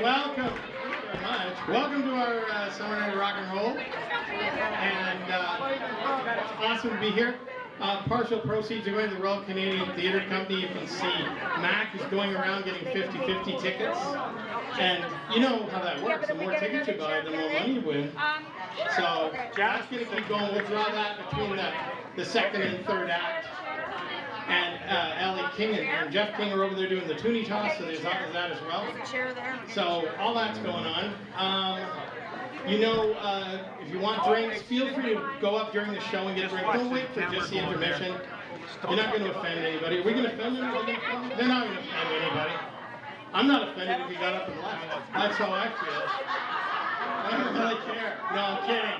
welcome. Thank you very much. Welcome to our summer night of rock and roll. And it's awesome to be here. Partial proceeds are going to the Royal Canadian Theatre Company. You can see Mac is going around getting 50-50 tickets. And you know how that works. The more tickets you buy, the more money you win. So that's going to keep going. We'll draw that between the second and third act. And Ellie King and Jeff King are over there doing the toonie toss, so there's that as well. So all that's going on. If you want drinks, feel free to go up during the show and get a drink. Don't wait for just the intermission. You're not going to offend anybody. Are we going to offend anybody? They're not going to offend anybody. I'm not offended if you got up and left. That's how I feel. I don't really care. No, I'm kidding.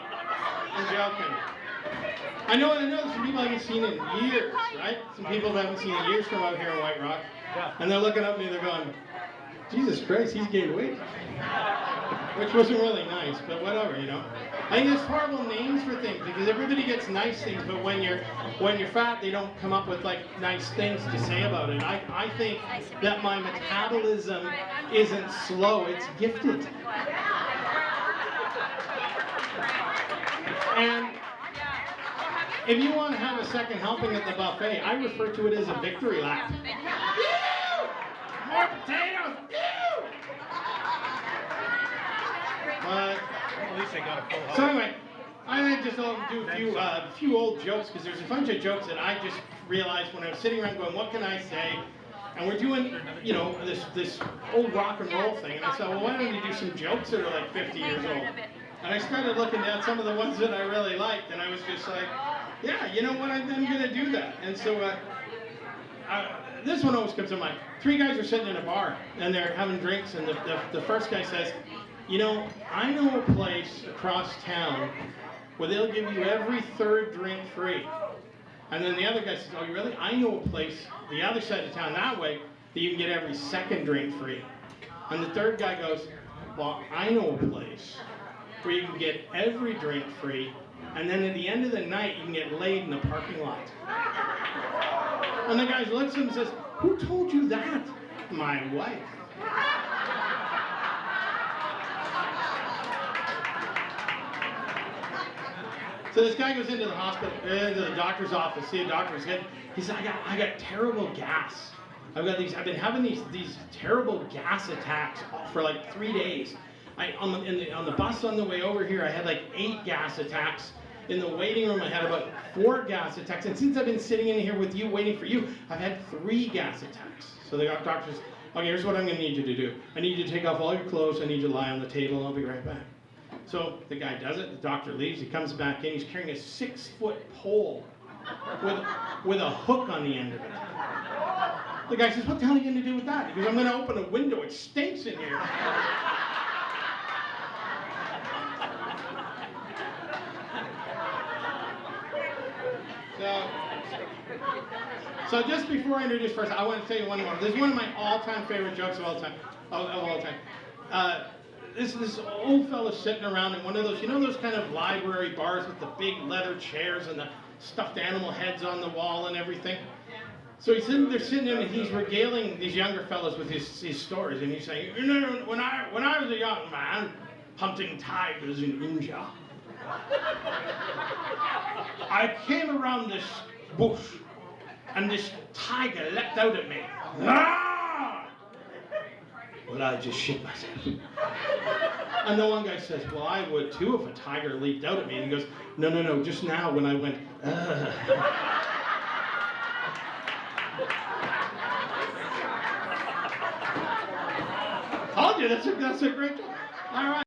I'm joking. I know some people I haven't seen in years, right? Some people that I haven't seen in years from out here in White Rock. And they're looking at me, they're going, Jesus Christ, he's gained weight. Which wasn't really nice, but whatever, you know. I think there's horrible names for things because everybody gets nice things, but when you're fat, they don't come up with like nice things to say about it. I think that my metabolism isn't slow, it's gifted. And if you want to have a second helping at the buffet, I refer to it as a victory lap. More potatoes! At least I got a full house. So anyway, I just do a few old jokes because there's a bunch of jokes that I just realized when I was sitting around going, what can I say? And we're doing, this old rock and roll thing. And I said, well, why don't we do some jokes that are like 50 years old? And I started looking at some of the ones that I really liked, and I was just like, yeah, you know what, I'm going to do that. And so this one always comes to mind. 3 guys are sitting in a bar, and they're having drinks, and the first guy says, I know a place across town where they'll give you every third drink free. And then the other guy says, oh, you really? I know a place the other side of town that way that you can get every second drink free. And the third guy goes, well, I know a place where you can get every drink free, and then at the end of the night, you can get laid in the parking lot. And the guy looks at him and says, who told you that? My wife. So this guy goes into the hospital, into the doctor's office, see a doctor. He said, I got terrible gas. I've been having these terrible gas attacks for like 3 days. On the bus on the way over here, I had like 8 gas attacks. In the waiting room, I had about 4 gas attacks. And since I've been sitting in here with you, waiting for you, I've had 3 gas attacks. So the doctor says, okay, here's what I'm going to need you to do. I need you to take off all your clothes. I need you to lie on the table, and I'll be right back. So the guy does it. The doctor leaves. He comes back in. He's carrying a 6-foot pole with a hook on the end of it. The guy says, what the hell are you going to do with that? He goes, I'm going to open a window. It stinks in here. So just before I introduce first, I want to tell you one more. This is one of my all-time favorite jokes of all time. This old fella sitting around in one of those, those kind of library bars with the big leather chairs and the stuffed animal heads on the wall and everything. So he's sitting there and he's regaling these younger fellas with his stories, and he's saying, when I was a young man hunting tigers in India, I came around this bush, and this tiger leapt out at me. Ah! Well, I just shit myself. And the one guy says, well, I would too if a tiger leaped out at me. And he goes, no, just now when I went, Told you, that's a great joke. All right.